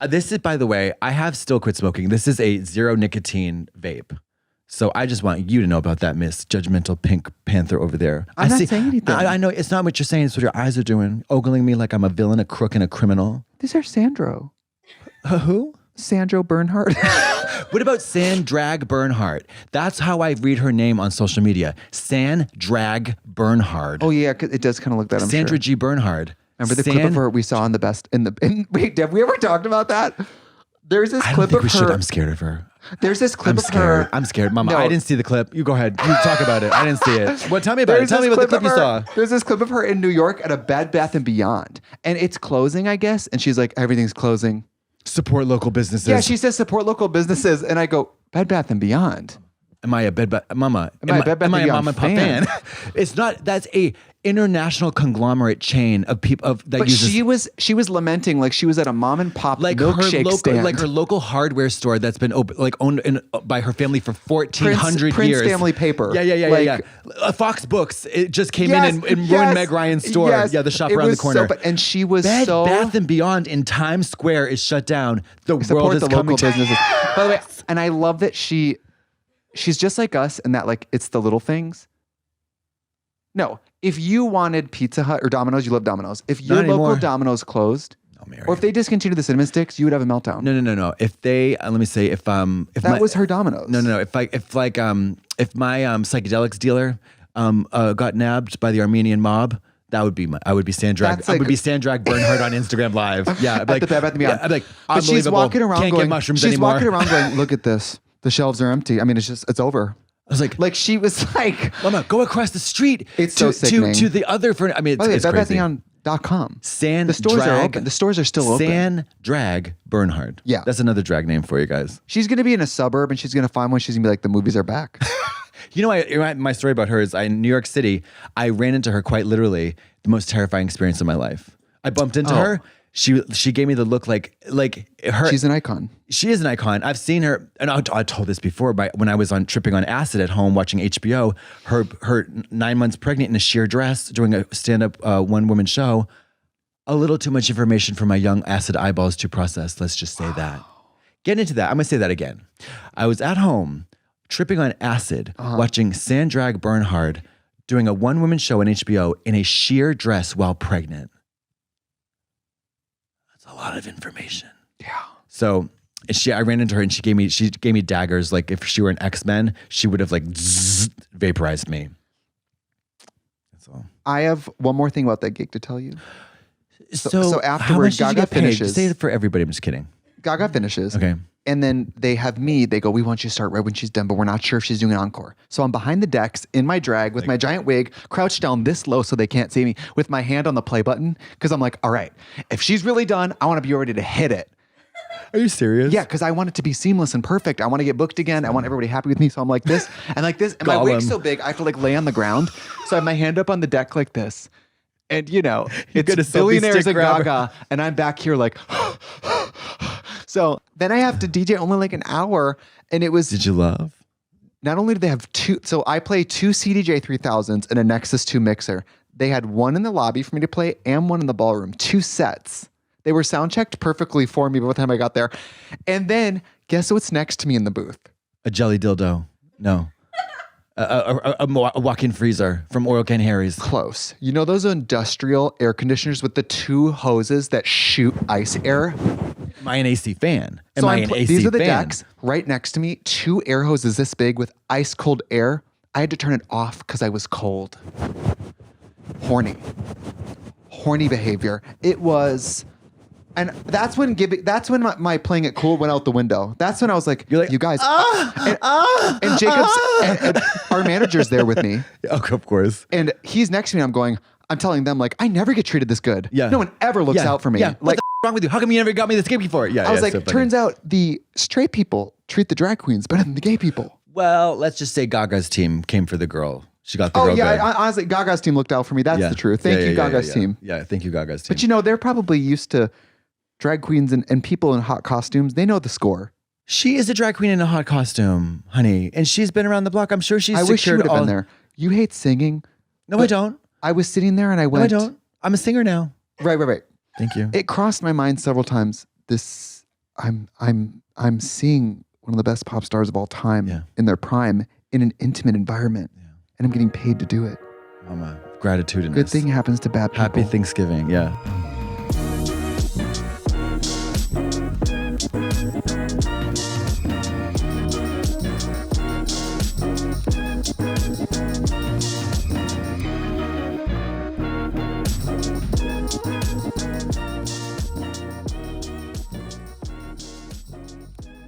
This is, by the way, I have still quit smoking. This is a 0 nicotine vape. So I just want you to know about that, Miss Judgmental Pink Panther over there. I'm not saying anything. I know it's not what you're saying. It's what your eyes are doing. Ogling me like I'm a villain, a crook, and a criminal. These are Sandro. Who? Sandro Bernhardt. What about Sandrag Bernhardt? That's how I read her name on social media. Sandrag Bernhardt. Oh yeah, it does kind of look that. Sandra G. Bernhardt. Remember the clip of her we saw in the best wait, have we ever talked about that? There's this clip of her. I'm scared of her. There's this clip of her. I'm scared. Mama, No. I didn't see the clip. You go ahead. You talk about it. I didn't see it. Well, tell me about it. Tell me about the clip you saw. There's this clip of her in New York at a Bed Bath & Beyond. And it's closing, I guess. And she's like, everything's closing. Support local businesses. Yeah, she says support local businesses. And I go, Bed Bath & Beyond. Am I a Bed Bath? Mama, Am I a Bed Bath & am I a Beyond mom and pop fan? It's not. That's a international conglomerate chain of people that But uses. she was lamenting like she was at a mom and pop milkshake stand. Like her local hardware store that's been owned by her family for 1,400 Prince years. Family Paper. Yeah. Fox Books. It just came in and ruined Meg Ryan's store. Yes. Yeah, the shop It around the was corner. and she was Bed so Bath and Beyond in Times Square is shut down. The world support is the coming local to businesses. By the way, and I love that she's just like us in that like it's the little things. No, if you wanted Pizza Hut or Domino's, you love Domino's. If your local Domino's closed, or if they discontinued the cinnamon sticks, you would have a meltdown. No. If they let me say if that was her Domino's. No. If my psychedelics dealer got nabbed by the Armenian mob, I would be Sandrag. I would be Sandrag Bernhardt on Instagram Live. Yeah, at the Bed Bath & Beyond. Yeah, I'd be like, but she's walking around can't going, get mushrooms she's anymore. walking around going, look at this. The shelves are empty. I mean, it's over. I was like she was like, Mama, go across the street. It's so sickening. to the other furniture. I mean, it's crazy. BedBathBeyond.com. The stores are open. The stores are still open. Sandrag Bernhardt. Yeah. That's another drag name for you guys. She's going to be in a suburb and she's going to find one. She's going to be like, the movies are back. You know, my story about her is in New York City, I ran into her quite literally, the most terrifying experience of my life. I bumped into her. She gave me the look like her. She's an icon. She is an icon. I've seen her, and I told this before, when I was tripping on acid at home watching HBO, her 9 months pregnant in a sheer dress doing a stand-up one-woman show. A little too much information for my young acid eyeballs to process. Let's just say that. Get into that. I'm going to say that again. I was at home tripping on acid, watching Sandrag Bernhardt doing a one-woman show on HBO in a sheer dress while pregnant. That's a lot of information. Yeah. So I ran into her and she gave me daggers. Like if she were an X-Men, she would have vaporized me. That's all. I have one more thing about that gig to tell you. So afterward, Gaga finishes. Say it for everybody. I'm just kidding. Gaga finishes. Okay. And then they have me, they go, we want you to start right when she's done, but we're not sure if she's doing an encore. So I'm behind the decks in my drag with my giant wig, crouched down this low so they can't see me, with my hand on the play button. Because I'm like, all right, if she's really done, I want to be ready to hit it. Are you serious? Yeah, because I want it to be seamless and perfect. I want to get booked again. I want everybody happy with me. So I'm like this and like this. And my wig's so big, I have to lay on the ground. So I have my hand up on the deck like this. And it's billionaires and Gaga. And I'm back here like... So then I have to DJ only an hour, and it was... Did you love? Not only did they have two... So I play two CDJ 3000s and a Nexus 2 mixer. They had one in the lobby for me to play and one in the ballroom. 2 sets. They were sound checked perfectly for me by the time I got there. And then, guess what's next to me in the booth? A jelly dildo. No. A walk-in freezer from Oil Can Harry's. Close. You know those industrial air conditioners with the 2 hoses that shoot ice air? Am I an AC fan? These are the decks right next to me. 2 air hoses this big with ice cold air. I had to turn it off because I was cold. Horny behavior. It was... And that's when my playing it cool went out the window. That's when I was like, you guys. And Jacob's, and our manager's there with me. Oh, of course. And he's next to me. And I'm telling them I never get treated this good. Yeah. No one ever looks out for me. Yeah. What the wrong with you? How come you never got me this gig before? Yeah. I was so turns out the straight people treat the drag queens better than the gay people. Well, let's just say Gaga's team came for the girl. She got the girl. Oh yeah, honestly, Gaga's team looked out for me. That's the truth. Thank you, Gaga's team. Yeah, thank you, Gaga's team. But they're probably used to drag queens and people in hot costumes. They know the score. She is a drag queen in a hot costume, honey. And she's been around the block. I'm sure she's I wish she would have been there. You hate singing. No, I don't. I was sitting there and I went. No, I don't. I'm a singer now. Right. Thank you. It crossed my mind several times. I'm seeing one of the best pop stars of all time in their prime in an intimate environment, and I'm getting paid to do it. Mama, gratitude. Good thing happens to bad people. Happy Thanksgiving. Yeah.